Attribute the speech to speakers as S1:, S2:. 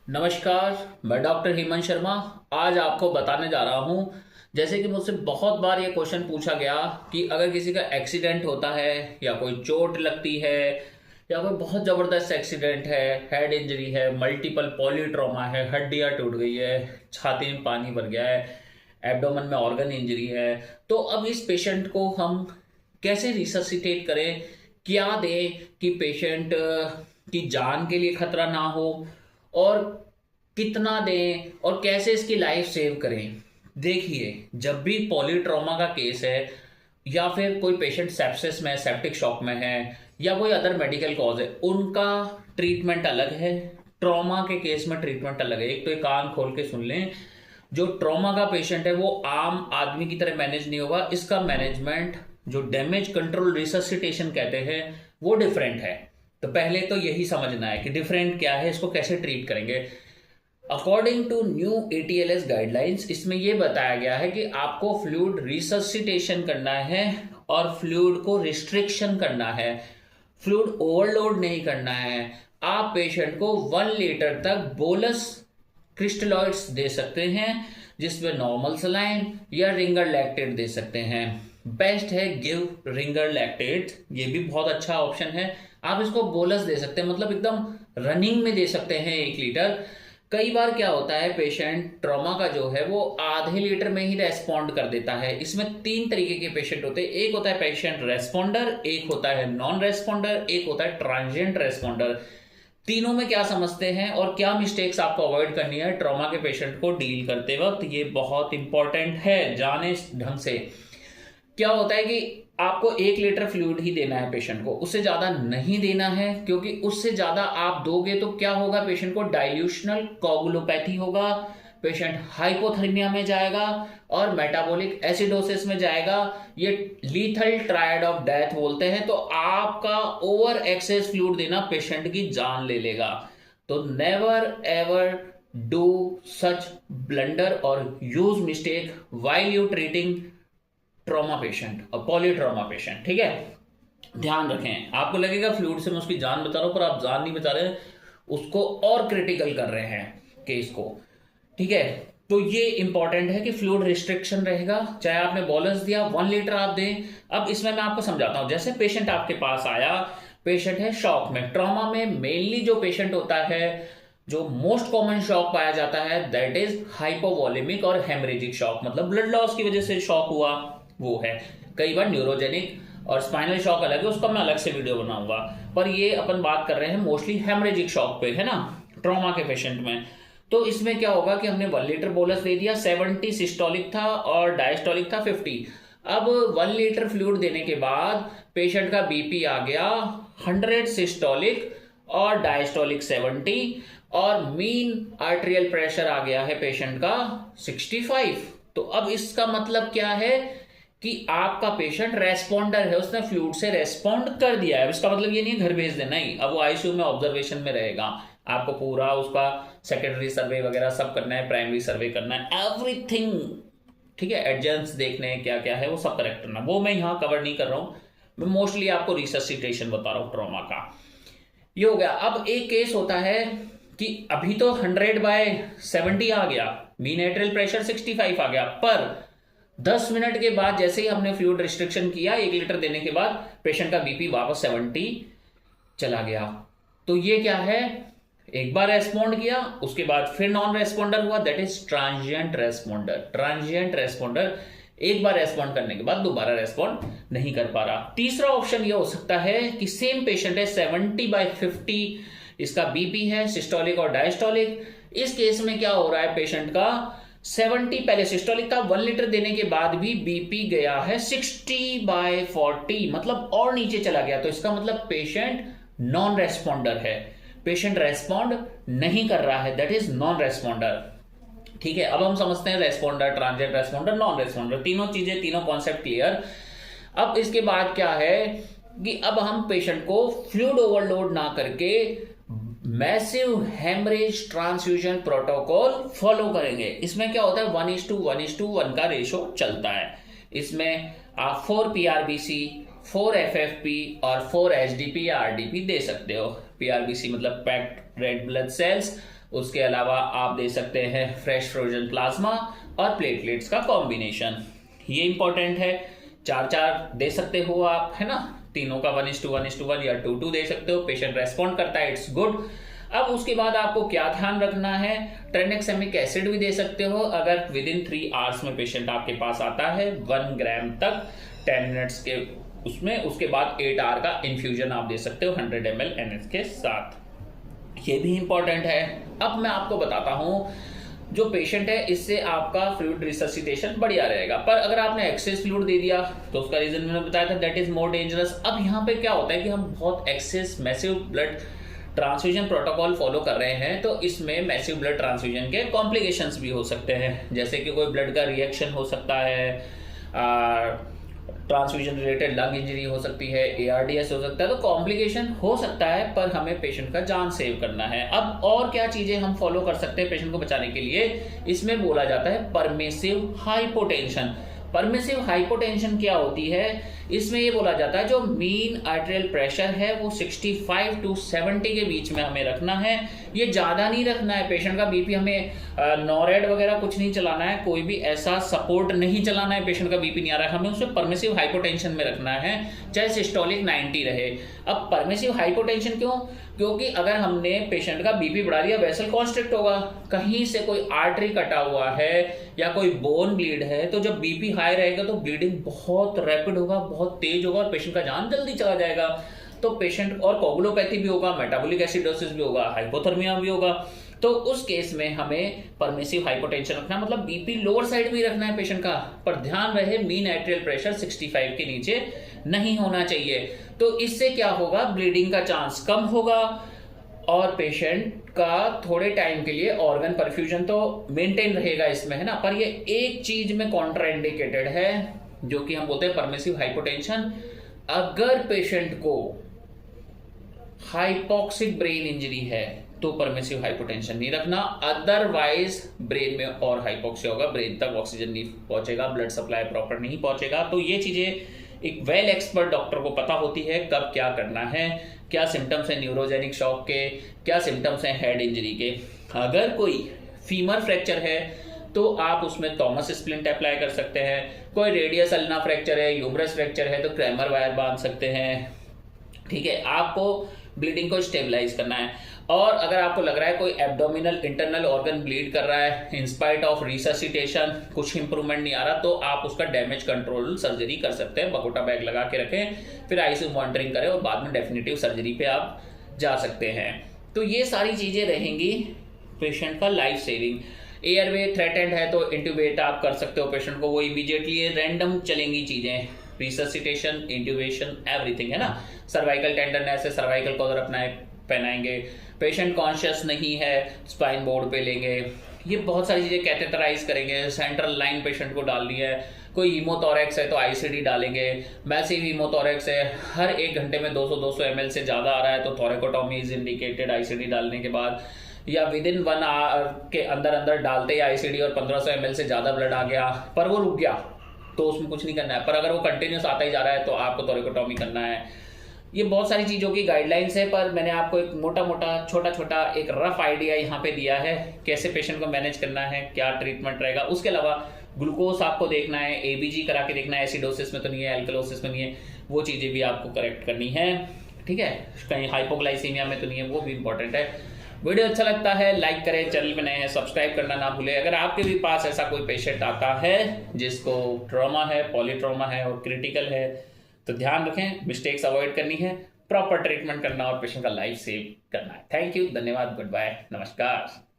S1: नमस्कार। मैं डॉक्टर हेमंत शर्मा आज आपको बताने जा रहा हूं। जैसे कि मुझसे बहुत बार ये क्वेश्चन पूछा गया कि अगर किसी का एक्सीडेंट होता है या कोई चोट लगती है या कोई बहुत ज़बरदस्त एक्सीडेंट है, हेड इंजरी है, मल्टीपल पॉलीट्रॉमा है, हड्डियां टूट गई है, छाती में पानी भर गया है, एब्डोमेन में ऑर्गन इंजरी है, तो अब इस पेशेंट को हम कैसे रिससिटेट करें, क्या दें कि पेशेंट की जान के लिए खतरा ना हो, और कितना दें और कैसे इसकी लाइफ सेव करें। देखिए, जब भी पॉलीट्रॉमा का केस है या फिर कोई पेशेंट सेप्सिस में, सेप्टिक शॉक में है या कोई अदर मेडिकल कॉज है, उनका ट्रीटमेंट अलग है। ट्रॉमा के केस में ट्रीटमेंट अलग है। एक तो एक कान खोल के सुन लें, जो ट्रॉमा का पेशेंट है वो आम आदमी की तरह मैनेज नहीं होगा। इसका मैनेजमेंट, जो डैमेज कंट्रोल रिससिटेशन कहते हैं, वो डिफरेंट है। तो पहले तो यही समझना है कि डिफरेंट क्या है, इसको कैसे ट्रीट करेंगे। According to new ATLS guidelines, इसमें यह बताया गया है कि आपको फ्लूइड रिससिटेशन करना है और फ्लूइड को रिस्ट्रिक्शन करना है, फ्लूइड ओवरलोड नहीं करना है। आप पेशेंट को 1 लीटर तक बोलस क्रिस्टलॉइड्स दे सकते हैं, जिसमें नॉर्मल सलाइन या रिंगर लैक्टेट दे सकते हैं। बेस्ट है गिव रिंगर लैक्टेट, ये भी बहुत अच्छा ऑप्शन है। आप इसको बोलस दे सकते हैं, मतलब एकदम रनिंग में दे सकते हैं 1 लीटर। कई बार क्या होता है, पेशेंट ट्रॉमा का जो है वो आधे लीटर में ही रेस्पॉन्ड कर देता है। इसमें 3 तरीके के पेशेंट होते हैं। एक होता है पेशेंट रेस्पॉन्डर, एक होता है नॉन रेस्पॉन्डर, एक होता है ट्रांजिएंट रेस्पॉन्डर। तीनों में क्या समझते हैं और क्या मिस्टेक्स आपको अवॉइड करनी है ट्रॉमा के पेशेंट को डील करते वक्त, ये बहुत इंपॉर्टेंट है जाने ढंग से। क्या होता है कि आपको 1 लीटर फ्लूइड ही देना है पेशेंट को, उससे ज्यादा नहीं देना है, क्योंकि उससे ज्यादा आप दोगे तो क्या होगा, पेशेंट को डाइल्यूशनल कोगुलोपैथी होगा, पेशेंट हाइपोथर्मिया में जाएगा और मेटाबॉलिक एसिडोसिस में जाएगा। ये लीथल ट्रायड ऑफ डेथ बोलते हैं। तो आपका ओवर एक्सेस फ्लूइड देना पेशेंट की जान ले लेगा। तो never ever do such blunder और use mistake while you treating trauma patient और पॉलीट्रॉमा पेशेंट। ठीक है, ध्यान रखें। आपको लगेगा फ्लूइड से मैं उसकी जान बचा रहा हूं, पर आप जान नहीं बचा रहे, उसको और क्रिटिकल कर रहे हैं केस को। ठीक है, तो ये इंपॉर्टेंट है कि फ्लूइड रिस्ट्रिक्शन रहेगा, चाहे आपने बोलस दिया 1 लीटर आप दें। अब इसमें मैं आपको समझाता हूं। जैसे पेशेंट आपके पास आया, पेशेंट है शॉक में। ट्रॉमा में मेनली जो पेशेंट होता है, जो मोस्ट कॉमन शॉक पाया जाता है, दैट इज हाइपोवॉलेमिक और हेमरेजिक शॉक, मतलब ब्लड लॉस की वजह से शॉक हुआ, वो है। कई बार न्यूरोजेनिक और स्पाइनल शॉक अलग है, उसका मैं अलग से वीडियो बनाऊंगा। पर ये अपन बात कर रहे हैं मोस्टली हेमरेजिक शॉक पे, है ना, ट्रॉमा के पेशेंट में। तो इसमें क्या होगा कि हमने 1 लीटर बोलस दे दिया, 70 सिस्टोलिक था और डायस्टोलिक था 50। अब 1 लीटर फ्लूइड देने के बाद पेशेंट का बीपी आ गया 100 सिस्टोलिक और डायस्टोलिक 70, और मीन आर्टेरियल प्रेशर आ गया है पेशेंट का 65। तो अब इसका मतलब क्या है कि आपका पेशेंट रेस्पॉन्डर है, उसने फ्लूइड से रेस्पॉन्ड कर दिया है। इसका मतलब ये नहीं घर भेज देना ही, अब वो आईसीयू में ऑब्जर्वेशन में रहेगा। आपको पूरा उसका सेकेंडरी सर्वे वगैरह सब करना है, प्राइमरी सर्वे करना है, एवरीथिंग। ठीक है, एडजेंट्स देखने हैं क्या क्या है, वो सब करेक्ट करना। वो मैं यहाँ कवर नहीं कर रहा हूँ, मैं मोस्टली आपको रिससिटेशन बता रहा हूँ ट्रॉमा का। ये हो गया। अब एक केस होता है कि अभी तो 100/70 आ गया, मीन आर्टेरियल प्रेशर 65 आ गया, पर 10 मिनट के बाद जैसे ही हमने फ्लूइड रिस्ट्रिक्शन किया 1 लीटर देने के बाद, पेशेंट का बीपी वापस 70 चला गया। तो ये क्या है, एक बार रेस्पॉन्ड किया, उसके बाद फिर नॉन रेस्पॉन्डर हुआ, that is transient responder. Transient responder एक बार रेस्पॉन्ड करने के बाद दोबारा रेस्पॉन्ड नहीं कर पा रहा। तीसरा ऑप्शन ये हो सकता है कि सेम पेशेंट है, 70/50 इसका बीपी है, सिस्टोलिक और डायस्टोलिक। इस केस में क्या हो रहा है, पेशेंट का 70 पहले सिस्टोलिक था, 1 लीटर देने के बाद भी बीपी गया है 60/40, मतलब और नीचे चला गया। तो इसका मतलब पेशेंट नॉन रेस्पॉन्डर है, पेशेंट रेस्पॉन्ड नहीं कर रहा है, दैट इज नॉन रेस्पॉन्डर। ठीक है, अब हम समझते हैं responder, transient responder, non responder, तीनों चीजें, तीनों कॉन्सेप्ट क्लियर। अब इसके बाद क्या है कि अब हम पेशेंट को फ्लूइड ओवरलोड ना करके massive haemorrhage transfusion protocol follow करेंगे। इसमें क्या होता है, 1:1:1 का रेशो चलता है। इसमें आप 4 PRBC, 4 FFP और 4 HDP या RDP दे सकते हो। PRBC मतलब पैक्ड रेड ब्लड सेल्स, उसके अलावा आप दे सकते हैं फ्रेश फ्रोजन प्लाज्मा और प्लेटलेट्स का कॉम्बिनेशन, ये इंपॉर्टेंट है। 4-4 दे सकते हो आप, है ना, तीनों का 1:1:1 या 2:2 दे सकते हो। पेशेंट रेस्पॉन्ड करता है, इट्स गुड। अब उसके बाद आपको क्या ध्यान रखना है, ट्रेनेक्सेमिक एसिड भी दे सकते हो अगर विदिन 3 आवर्स में पेशेंट आपके पास आता है, 1 ग्राम तक 10 मिनट्स के उसमें। उसके बाद 8 आवर का इन्फ्यूजन आप दे सकते हो 100 ml NH के साथ, ये भी इंपॉर्टेंट है। अब मैं आपको बताता हूं, जो पेशेंट है इससे आपका फ्लूइड रिससिटेशन बढ़िया रहेगा, पर अगर आपने एक्सेस फ्लूइड दे दिया तो उसका रीजन मैंने बताया था, दैट इज मोर डेंजरस। अब यहाँ पे क्या होता है कि हम बहुत excess massive blood transfusion protocol follow कर रहे हैं, तो इसमें मैसिव ब्लड ट्रांसफ्यूजन के कॉम्प्लिकेशंस भी हो सकते हैं, जैसे कि कोई ब्लड का रिएक्शन हो सकता है, ट्रांसफ्यूजन रिलेटेड लंग इंजरी हो सकती है, ARDS हो सकता है, तो कॉम्प्लिकेशन हो सकता है, पर हमें पेशेंट का जान सेव करना है। अब और क्या चीजें हम फॉलो कर सकते हैं पेशेंट को बचाने के लिए, इसमें बोला जाता है परमिसिव हाइपोटेंशन। परमिसिव हाइपोटेंशन क्या होती है, इसमें ये बोला जाता है जो मीन आर्टेरियल प्रेशर है वो 65 to 70 के बीच में हमें रखना है, ये ज्यादा नहीं रखना है। पेशेंट का बीपी हमें नॉरेड वगैरह कुछ नहीं चलाना है, कोई भी ऐसा सपोर्ट नहीं चलाना है, पेशेंट का बीपी नहीं आ रहा है, हमें उसे परमिसिव हाइपोटेंशन में रखना है, चाहे सिस्टोलिक 90 रहे। अब परमिसिव हाइपोटेंशन क्यों, क्योंकि अगर हमने पेशेंट का बीपी बढ़ा दिया, वेसल कॉन्स्ट्रिक्ट होगा, कहीं से कोई आर्टरी कटा हुआ है या कोई बोन ब्लीड है, तो जब बीपी हाई रहेगा तो ब्लीडिंग बहुत रैपिड होगा, बहुत तेज होगा और पेशेंट का जान जल्दी चला जाएगा। तो पेशेंट और कोगुलोपैथी भी होगा, मेटाबॉलिक एसिडोसिस भी होगा, हाइपोथर्मिया भी होगा, तो उस केस में हमें परमिसिव हाइपोटेंशन रखना, मतलब बीपी लोअर साइड भी रखना है पेशेंट का, पर ध्यान रहे मीन आर्टेरियल प्रेशर 65 के नीचे नहीं होना चाहिए। तो इससे क्या होगा, ब्लीडिंग का चांस कम होगा और पेशेंट का थोड़े टाइम के लिए ऑर्गन परफ्यूजन तो मेंटेन रहेगा इसमें, है ना। पर ये एक चीज में कॉन्ट्राइंडिकेटेड है, जो कि हम बोलते हैं परमिसिव हाइपोटेंशन। अगर पेशेंट को हाइपोक्सिक ब्रेन इंजरी है तो परमिसिव हाइपोटेंशन नहीं रखना, अदरवाइज ब्रेन में और हाइपोक्सिया होगा, ब्रेन तक ऑक्सीजन नहीं पहुंचेगा, ब्लड सप्लाई प्रॉपर नहीं पहुंचेगा। तो ये चीजें एक वेल एक्सपर्ट डॉक्टर को पता होती है कब क्या करना है, क्या सिम्टम्स है न्यूरोजेनिक शॉक के, क्या सिम्टम्स हैं हेड इंजरी के। अगर कोई फीमर फ्रैक्चर है तो आप उसमें थॉमस स्प्लिंट अप्लाई कर सकते हैं, कोई रेडियस अल्ना फ्रैक्चर है, यूब्रस फ्रैक्चर है तो क्रैमर वायर बांध सकते हैं, ठीक है। आपको ब्लीडिंग को स्टेबलाइज करना है। और अगर आपको लग रहा है कोई एब्डोमिनल इंटरनल ऑर्गन ब्लीड कर रहा है इन स्पाइट ऑफ रिससिटेशन, कुछ इंप्रूवमेंट नहीं आ रहा, तो आप उसका डैमेज कंट्रोल सर्जरी कर सकते हैं, बकोटा बैग लगा के रखें, फिर आईसीयू मॉनिटरिंग करें और बाद में डेफिनेटिव सर्जरी पे आप जा सकते हैं। तो ये सारी चीजें रहेंगी पेशेंट का लाइफ सेविंग। एयरवे थ्रेटेंड है तो इंट्यूबेट आप कर सकते हो पेशेंट को, वो इमीडिएटली रैंडम चलेंगी चीजें, रिससिटेशन, इंट्यूबेशन, एवरीथिंग, है ना। सर्वाइकल टेंडरनेस है, सर्वाइकल कॉलर अपना पहनाएंगे, पेशेंट कॉन्शियस नहीं है स्पाइन बोर्ड पे लेंगे, ये बहुत सारी चीजें कैथेटराइज करेंगे, सेंट्रल लाइन पेशेंट को डालनी है, कोई हीमोथोरैक्स है तो आईसीडी डालेंगे, मैसिव हीमोथोरैक्स है, हर 1 घंटे में 200 ml से ज्यादा आ रहा है तो थोरेकोटॉमी इज इंडिकेटेड आईसीडी डालने के बाद, या विद इन 1 आवर के अंदर अंदर डालते ही आईसीडी और 1500 ml से ज्यादा ब्लड आ गया पर वो रुक गया तो उसमें कुछ नहीं करना है, पर अगर वो कंटिन्यूस आता ही जा रहा है तो आपको थोरेकोटॉमी करना है। ये बहुत सारी चीज़ों की गाइडलाइंस है, पर मैंने आपको एक मोटा मोटा छोटा छोटा एक रफ आइडिया यहाँ पे दिया है कैसे पेशेंट को मैनेज करना है, क्या ट्रीटमेंट रहेगा। उसके अलावा ग्लूकोज आपको देखना है, एबीजी करा के देखना है, एसिडोसिस में तो नहीं है, एल्कलोसिस में नहीं है, वो चीज़ें भी आपको करेक्ट करनी है, ठीक है। कहीं हाइपोग्लाइसीमिया में तो नहीं है, वो भी इंपॉर्टेंट है। वीडियो अच्छा लगता है लाइक करें, चैनल में नए हैं सब्सक्राइब करना ना भूलें। अगर आपके भी पास ऐसा कोई पेशेंट आता है जिसको ट्रॉमा है, पॉलीट्रॉमा है और क्रिटिकल है, तो ध्यान रखें, मिस्टेक्स अवॉइड करनी है, प्रॉपर ट्रीटमेंट करना और पेशेंट का लाइफ सेव करना है। थैंक यू, धन्यवाद, गुड बाय, नमस्कार।